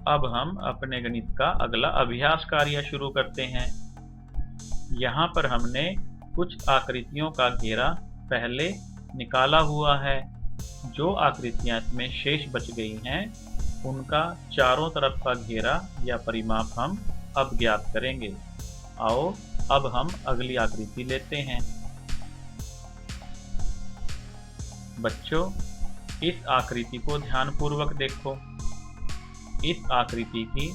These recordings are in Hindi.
अब हम अपने गणित का अगला अभ्यास कार्य शुरू करते हैं। यहाँ पर हमने कुछ आकृतियों का घेरा पहले निकाला हुआ है। जो आकृतियाँ इसमें शेष बच गई हैं उनका चारों तरफ का घेरा या परिमाप हम अब ज्ञात करेंगे। आओ अब हम अगली आकृति लेते हैं। बच्चों, इस आकृति को ध्यानपूर्वक देखो। इस आकृति की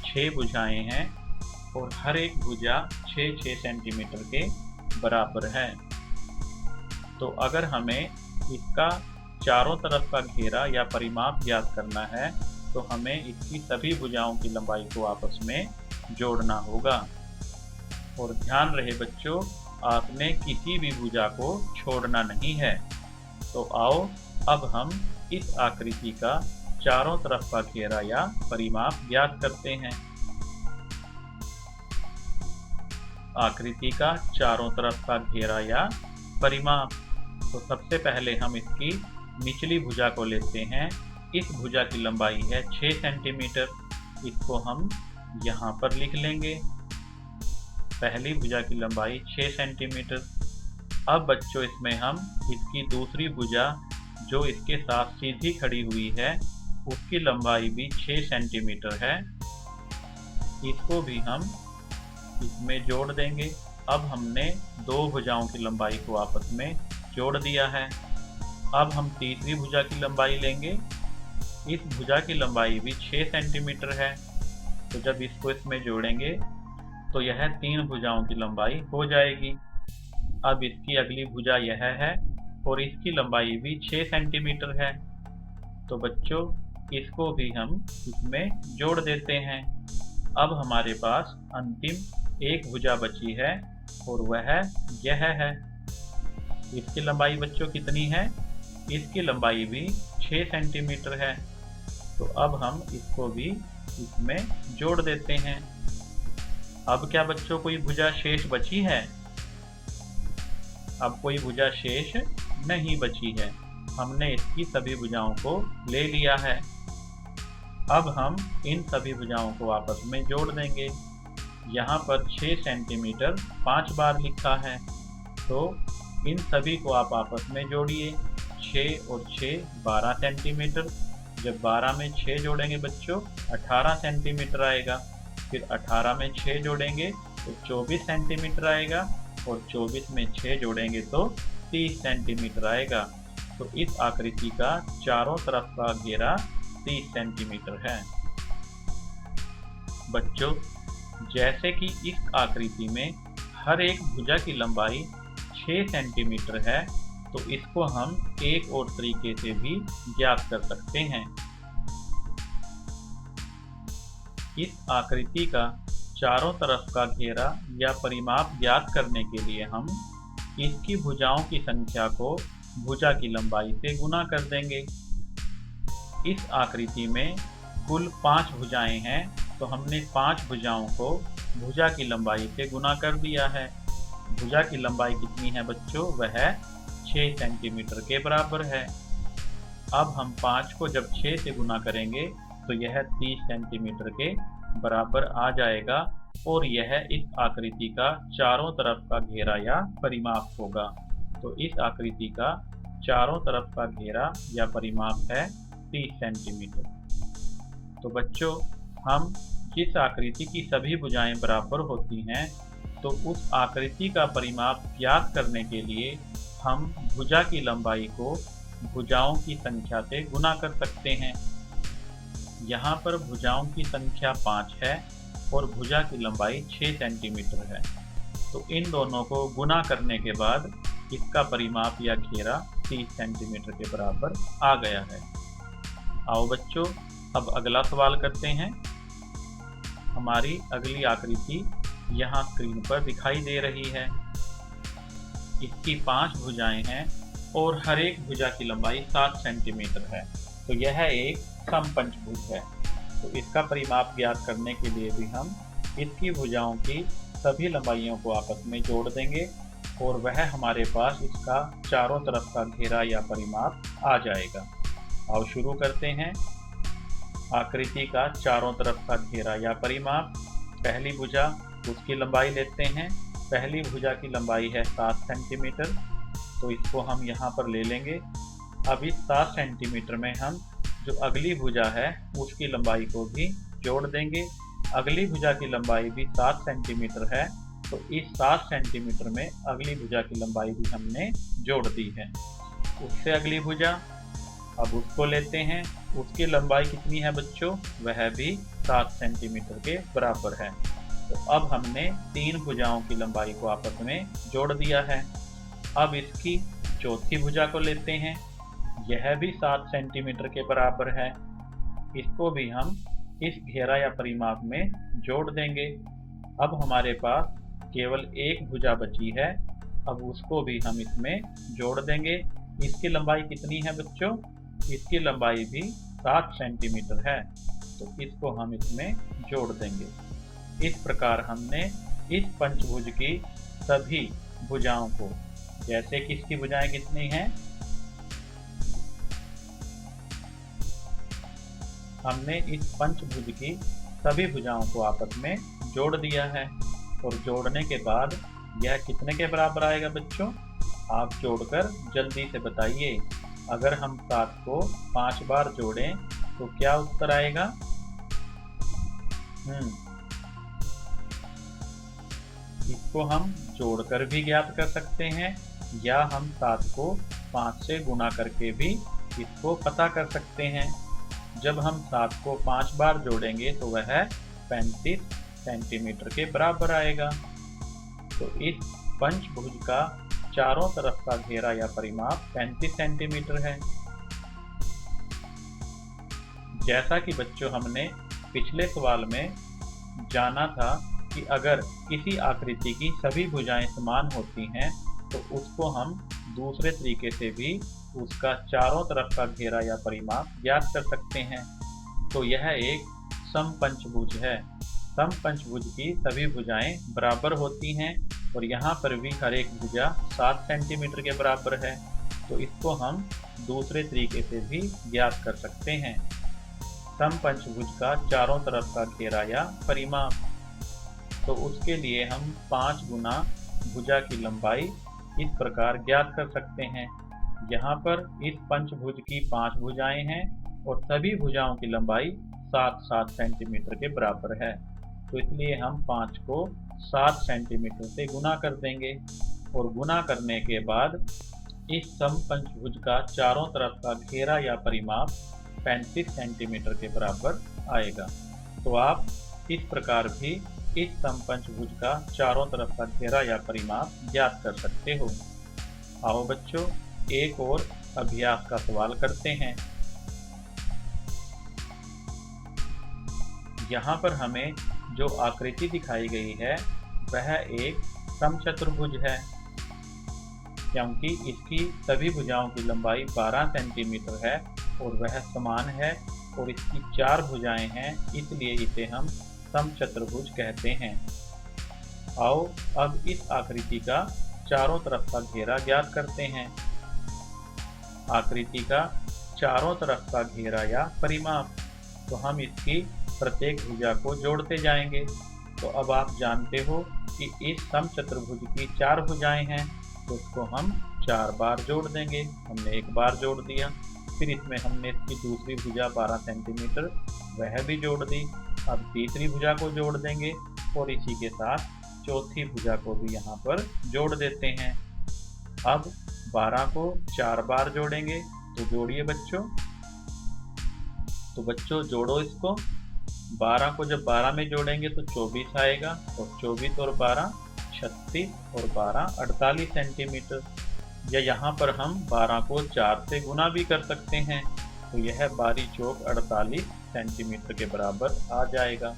6 भुजाएं हैं और हर एक भुजा 6-6 सेंटीमीटर के बराबर है। तो अगर हमें इसका चारों तरफ का घेरा या परिमाप ज्ञात करना है तो हमें इसकी सभी भुजाओं की लंबाई को आपस में जोड़ना होगा। और ध्यान रहे बच्चों, आपने किसी भी भुजा को छोड़ना नहीं है। तो आओ अब हम इस आकृति का चारों तरफ का घेरा या परिमाप ज्ञात करते हैं। आकृति का चारों तरफ का घेरा या परिमाप। तो सबसे पहले हम इसकी निचली भुजा को लेते हैं। इस भुजा की लंबाई है 6 सेंटीमीटर। इसको हम यहाँ पर लिख लेंगे। पहली भुजा की लंबाई 6 सेंटीमीटर। अब बच्चों इसमें हम इसकी दूसरी भुजा जो इसके साथ सीधी खड़ी हुई है उसकी लंबाई भी 6 सेंटीमीटर है। इसको भी हम इसमें जोड़ देंगे। अब हमने दो भुजाओं की लंबाई को आपस में जोड़ दिया है। अब हम तीसरी भुजा की लंबाई लेंगे। इस भुजा की लंबाई भी 6 सेंटीमीटर है। तो जब इसको इसमें जोड़ेंगे तो यह 3 भुजाओं की लंबाई हो जाएगी। अब इसकी अगली भुजा यह है और इसकी लंबाई भी 6 सेंटीमीटर है। तो बच्चों इसको भी हम इसमें जोड़ देते हैं। अब हमारे पास अंतिम एक भुजा बची है और वह यह है। इसकी लंबाई बच्चों कितनी है? इसकी लंबाई भी 6 सेंटीमीटर है। तो अब हम इसको भी इसमें जोड़ देते हैं। अब क्या बच्चों कोई भुजा शेष बची है? अब कोई भुजा शेष नहीं बची है। हमने इसकी सभी भुजाओं को ले लिया है। अब हम इन सभी भुजाओं को आपस में जोड़ देंगे। यहाँ पर 6 सेंटीमीटर 5 बार लिखा है। तो इन सभी को आप आपस में जोड़िए। 6 और 6 12 सेंटीमीटर। जब 12 में 6 जोड़ेंगे बच्चों 18 सेंटीमीटर आएगा। फिर 18 में 6 जोड़ेंगे तो 24 सेंटीमीटर आएगा और 24 में 6 जोड़ेंगे तो 30 सेंटीमीटर आएगा। तो इस आकृति का चारों तरफ का घेरा 30 सेंटीमीटर है। बच्चों, जैसे कि इस आकृति में हर एक भुजा की लंबाई 6 सेंटीमीटर है तो इसको हम एक और तरीके से भी ज्ञात कर सकते हैं। इस आकृति का चारों तरफ का घेरा या परिमाप ज्ञात करने के लिए हम इसकी भुजाओं की संख्या को भुजा की लंबाई से गुना कर देंगे। इस आकृति में कुल 5 भुजाएं हैं तो हमने 5 भुजाओं को भुजा की लंबाई से गुना कर दिया है। भुजा की लंबाई कितनी है बच्चों? वह 6 सेंटीमीटर के बराबर है। अब हम 5 को जब 6 से गुना करेंगे तो यह 30 सेंटीमीटर के बराबर आ जाएगा और यह इस आकृति का चारों तरफ का घेरा या परिमाप होगा। तो इस आकृति का चारों तरफ का घेरा या परिमाप है 30 सेंटीमीटर। तो बच्चों, हम जिस आकृति की सभी भुजाएं बराबर होती हैं तो उस आकृति का परिमाप ज्ञात करने के लिए हम भुजा की लंबाई को भुजाओं की संख्या से गुना कर सकते हैं। यहाँ पर भुजाओं की संख्या 5 है और भुजा की लंबाई 6 सेंटीमीटर है। तो इन दोनों को गुना करने के बाद इसका परिमाप या घेरा 30 सेंटीमीटर के बराबर आ गया है। आओ बच्चों, अब अगला सवाल करते हैं। हमारी अगली आकृति यहाँ स्क्रीन पर दिखाई दे रही है। इसकी 5 भुजाएं हैं और हर एक भुजा की लंबाई 7 सेंटीमीटर है। तो यह एक समपंचभुज है। तो इसका परिमाप ज्ञात करने के लिए भी हम इसकी भुजाओं की सभी लंबाइयों को आपस में जोड़ देंगे और वह हमारे पास इसका चारों तरफ का घेरा या परिमाप आ जाएगा। आओ शुरू करते हैं। आकृति का चारों तरफ का घेरा या परिमाप। पहली भुजा, उसकी लंबाई लेते हैं। पहली भुजा की लंबाई है 7 सेंटीमीटर, तो इसको हम यहाँ पर ले लेंगे। अब इस 7 सेंटीमीटर में हम जो अगली भुजा है उसकी लंबाई को भी जोड़ देंगे। अगली भुजा की लंबाई भी 7 सेंटीमीटर है, तो इस 7 सेंटीमीटर में अगली भुजा की लंबाई भी हमने जोड़ दी है। उससे अगली भुजा, अब उसको लेते हैं। उसकी लंबाई कितनी है बच्चों? वह भी 7 सेंटीमीटर के बराबर है। तो अब हमने 3 भुजाओं की लंबाई को आपस में जोड़ दिया है। अब इसकी चौथी भुजा को लेते हैं। यह भी 7 सेंटीमीटर के बराबर है। इसको भी हम इस घेरा या परिमाप में जोड़ देंगे। अब हमारे पास केवल एक भुजा बची है। अब उसको भी हम इसमें जोड़ देंगे। इसकी लंबाई कितनी है बच्चों? इसकी लंबाई भी 7 सेंटीमीटर है, तो इसको हम इसमें जोड़ देंगे। इस प्रकार हमने इस पंचभुज की सभी भुजाओं को, जैसे कि इसकी भुजाएं कितनी हैं, हमने इस पंचभुज की सभी भुजाओं को आपस में जोड़ दिया है। और जोड़ने के बाद यह कितने के बराबर आएगा बच्चों? आप जोड़कर जल्दी से बताइए। अगर हम 7 को 5 बार जोड़ें तो क्या उत्तर आएगा? इसको हम जोड़कर भी ज्ञात कर सकते हैं, या हम 7 को 5 से गुणा करके भी इसको पता कर सकते हैं। जब हम 7 को 5 बार जोड़ेंगे तो वह 35 सेंटीमीटर के बराबर आएगा। तो इस पंचभुज का चारों तरफ का घेरा या परिमाप 35 सेंटीमीटर है। जैसा कि बच्चों हमने पिछले सवाल में जाना था कि अगर किसी आकृति की सभी भुजाएं समान होती हैं तो उसको हम दूसरे तरीके से भी उसका चारों तरफ का घेरा या परिमाप ज्ञात कर सकते हैं। तो यह एक समपंचभुज है। समपंचभुज की सभी भुजाएं बराबर होती हैं और यहाँ पर भी हर एक भुजा 7 सेंटीमीटर के बराबर है, तो इसको हम दूसरे तरीके से भी ज्ञात कर सकते हैं। समपंचभुज का चारों तरफ का घेरा या परिमाप, तो उसके लिए हम 5 गुना भुजा की लंबाई इस प्रकार ज्ञात कर सकते हैं। यहाँ पर इस पंचभुज की 5 भुजाएं हैं और सभी भुजाओं की लंबाई 7-7 सेंटीमीटर के बराबर है, तो इसलिए हम 5 को 7 सेंटीमीटर से गुना कर देंगे। और गुना करने के बाद इस समपंचभुज का चारों तरफ का घेरा या परिमाप 35 सेंटीमीटर के बराबर आएगा। तो आप इस प्रकार भी इस समपंचभुज का चारों तरफ का घेरा या परिमाप ज्ञात कर सकते हो। आओ बच्चों, एक और अभ्यास का सवाल करते हैं। यहाँ पर हमें जो आकृति दिखाई गई है वह एक समचतुर्भुज है, क्योंकि इसकी सभी भुजाओं की लंबाई 12 सेंटीमीटर है और वह समान है और इसकी 4 भुजाएं हैं, इसलिए इसे हम समचतुर्भुज कहते हैं। आओ अब इस आकृति का चारों तरफ का घेरा ज्ञात करते हैं। आकृति का चारों तरफ का घेरा या परिमाप, तो हम इसकी प्रत्येक भुजा को जोड़ते जाएंगे। तो अब आप जानते हो कि इस समचतुर्भुज की 4 भुजाएं हैं, तो इसको हम 4 बार जोड़ देंगे। हमने 1 बार जोड़ दिया, फिर इसमें हमने इसकी दूसरी भुजा 12 सेंटीमीटर वह भी जोड़ दी। अब तीसरी भुजा को जोड़ देंगे और इसी के साथ चौथी भुजा को भी यहाँ पर जोड़ देते हैं। अब 12 को 4 बार जोड़ेंगे, तो जोड़िए बच्चों। तो बच्चों जोड़ो इसको। 12 को जब 12 में जोड़ेंगे तो 24 आएगा, और 24 और 12 36 और 12 48 सेंटीमीटर। या यहाँ पर हम 12 को 4 से गुना भी कर सकते हैं, तो यह 12 चौक 48 सेंटीमीटर के बराबर आ जाएगा।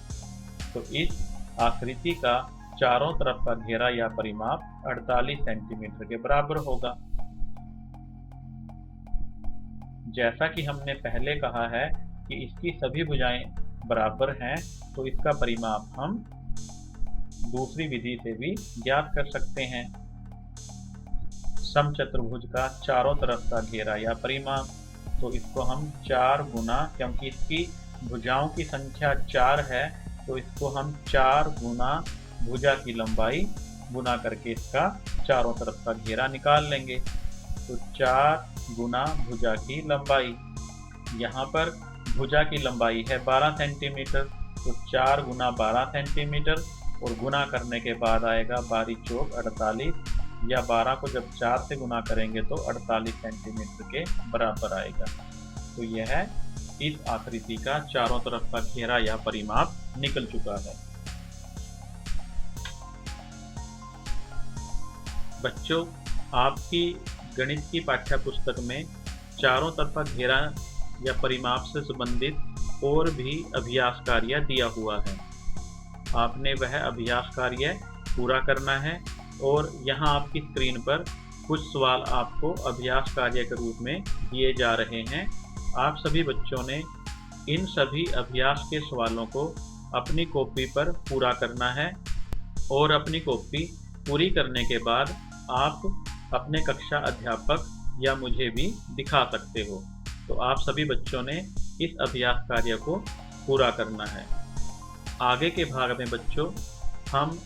तो इस आकृति का चारों तरफ का घेरा या परिमाप 48 सेंटीमीटर के बराबर होगा। जैसा कि हमने पहले कहा है कि इसकी सभी भुजाएं बराबर हैं, तो इसका परिमाप हम दूसरी विधि से भी ज्ञात कर सकते हैं। समचतुर्भुज का चारों तरफ का घेरा या परिमाप, तो इसको हम 4 गुना, क्योंकि इसकी भुजाओं की संख्या 4 है तो इसको हम 4 गुना भुजा की लंबाई गुना करके इसका चारों तरफ का घेरा निकाल लेंगे। तो 4 गुना भुजा की लंबाई, यहाँ पर भुजा की लंबाई है 12 सेंटीमीटर, तो 4 गुना 12 सेंटीमीटर और गुना करने के बाद आएगा 12 चौक 48, या 12 को जब 4 से गुना करेंगे तो 48 सेंटीमीटर के बराबर आएगा। तो यह इस आकृति का चारों तरफ का घेरा या परिमाप निकल चुका है। बच्चों, आपकी गणित की पाठ्य पुस्तक में चारों तरफ का घेरा या परिमाप से संबंधित और भी अभ्यास कार्य दिया हुआ है। आपने वह अभ्यास कार्य पूरा करना है और यहाँ आपकी स्क्रीन पर कुछ सवाल आपको अभ्यास कार्य के रूप में दिए जा रहे हैं। आप सभी बच्चों ने इन सभी अभ्यास के सवालों को अपनी कॉपी पर पूरा करना है और अपनी कॉपी पूरी करने के बाद आप अपने कक्षा अध्यापक या मुझे भी दिखा सकते हो। तो आप सभी बच्चों ने इस अभ्यास कार्य को पूरा करना है। आगे के भाग में बच्चों हम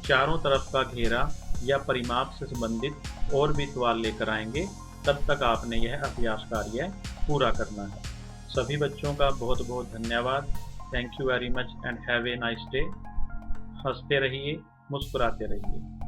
चारों तरफ का घेरा या परिमाप से संबंधित और भी सवाल लेकर आएंगे। तब तक आपने यह अभ्यास कार्य पूरा करना है। सभी बच्चों का बहुत बहुत धन्यवाद। Thank you very much and have a nice day. हंसते रहिए, मुस्कुराते रहिए।